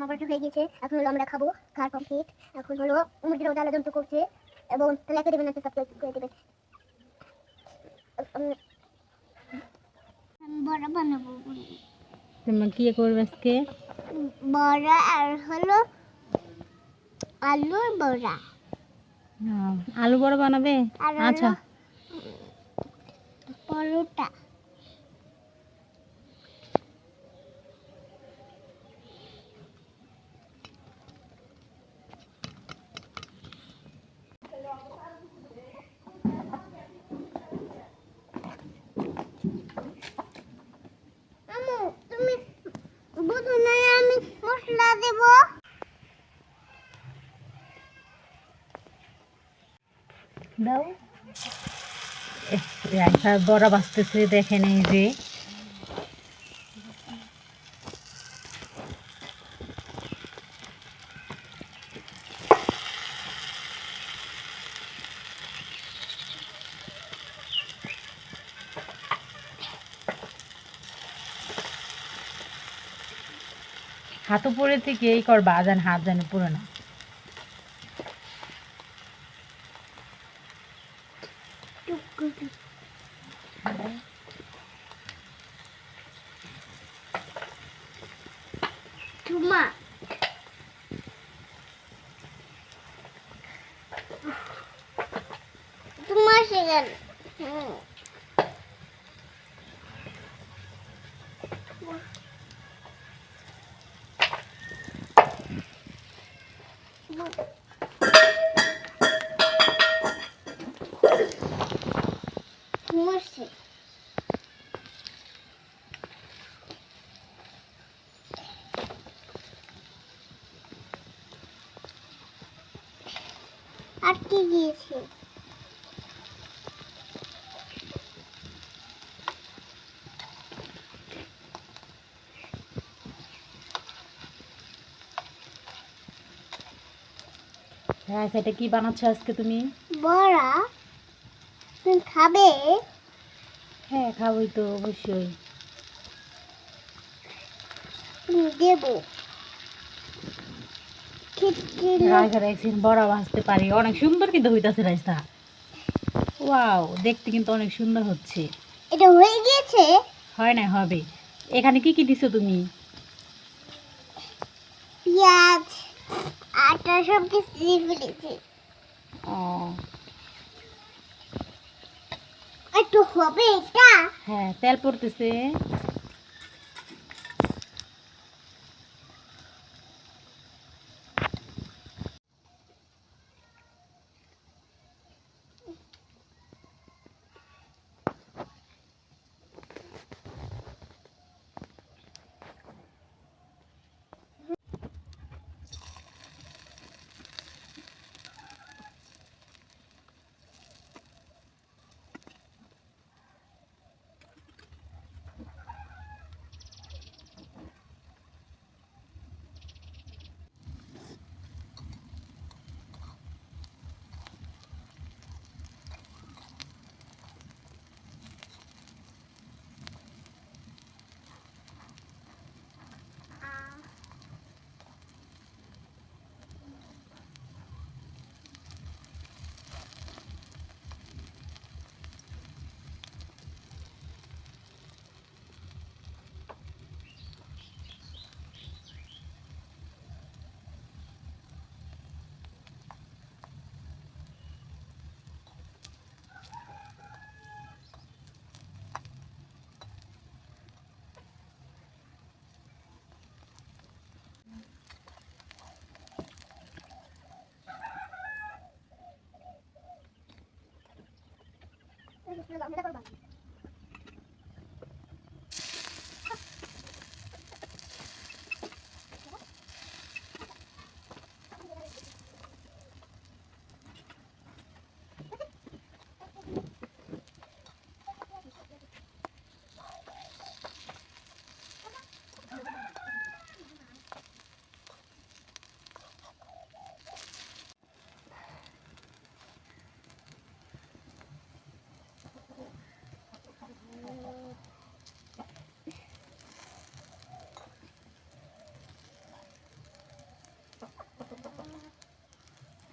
আমার পরোটা হয়ে গেছে, এখন হলো আমরা খাবো। খাওয়ার কমপ্লিট। এখন হলো মুরগিরাও জ্বালা যন্ত্র করছে এবং লাইক দেবেন, একটা সাবস্ক্রাইব করে দেবেন। বড়া বানাবো। তুমি কি করবে আজকে? বড়া আর হলো আলুর বড়া। আলু বড়া বানাবে? আচ্ছা, পরোটা। আম্মু তুমি বুঝো না আমি মশলা দেব। দাও। রাইসা বড়া বাজতেছে, দেখেন এই যে। হাত উপরে থেকে এই করবা, যেন হাত যেন পুরো না। Cuma cuma sih kan. Cuma sih. আটকে গিয়েছে। হ্যাঁ, সেটা কি বানাচ্ছ আজকে তুমি? বড়া। তুমি খাবে? হ্যাঁ, খাবোই তো অবশ্যই। দেবো। রাইসা দেখছেন বড়া ভাজতে পারি, অনেক সুন্দর কিন্তু হইতাছে রাইসা। ওয়াও, দেখতে কিন্তু অনেক সুন্দর হচ্ছে। এটা হয়ে গিয়েছে? হয় না, হবে। এখানে কি কি দিছো তুমি? পেঁয়াজ, আটা সব কিছু দিয়ে ফেলেছি। ও একটু হবে এটা? হ্যাঁ, তেল পড়তেছে।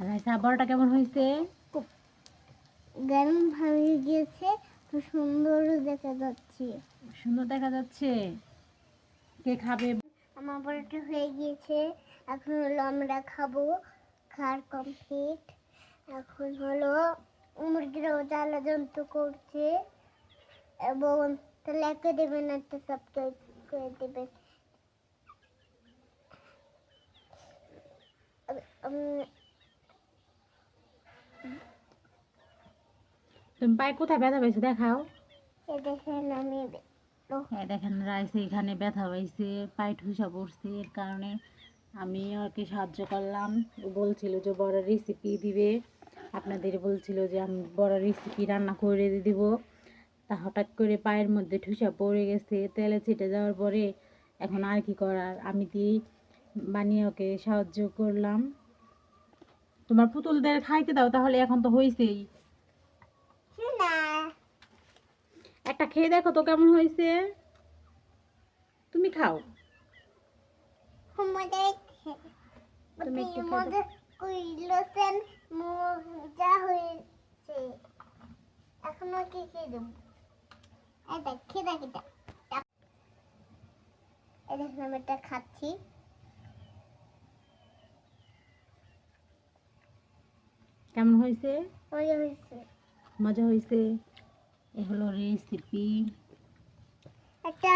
রাইসা বড়টা কেমন হয়েছে? গরম হয়ে গিয়েছে, খুব সুন্দর দেখা যাচ্ছে। সুন্দর দেখা যাচ্ছে। কে খাবে? আমার পরোটা হয়ে গিয়েছে, এখন হলো আমরা খাবো। খাওয়ার কমপ্লিট। এখন হলো মুরগিরাও জ্বালা যন্ত্র করছে, এবং লাইক দেবেন, একটা সাবস্ক্রাইব করে দেবেন। তুমি পায়ে কোথায় ব্যথা পাইছো দেখাও। দেখেন আমি হ্যাঁ দেখেন রাইসে এখানে ব্যথা পাইছে, পায়ে ঠুসা পড়ছে, এর কারণে আমি ওকে সাহায্য করলাম। ও বলছিল যে বড় রেসিপি দিবে, আপনাদের বলছিল যে আমি বড় রেসিপি রান্না করে দিব। তা হঠাৎ করে পায়ের মধ্যে ঠুসা পড়ে গেছে, তেলে ছিটে যাওয়ার পরে এখন আর কি করার, আমি দিয়ে বানিয়ে ওকে সাহায্য করলাম। তোমার পুতুলদের খাইতে দাও তাহলে, এখন তো হয়েছেই। না, একটা খেয়ে দেখো তো কেমন হয়েছে, তুমি খাও। মজা তুমি একটু খেয়ে মজা কইলছেন, মজা হয়েছে। এখনো কি খেয়ে দেবো? এই দেখ, খেয়ে দেখ এটা। এই দেখুন আমি এটা খাচ্ছি। কেমন হয়েছে? মজা হয়েছে। মজা হয়েছে। এ হলো রেসিপি। একটা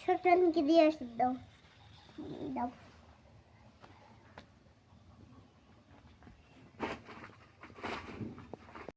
ছোট দিয়ে আসি দাও। দাও।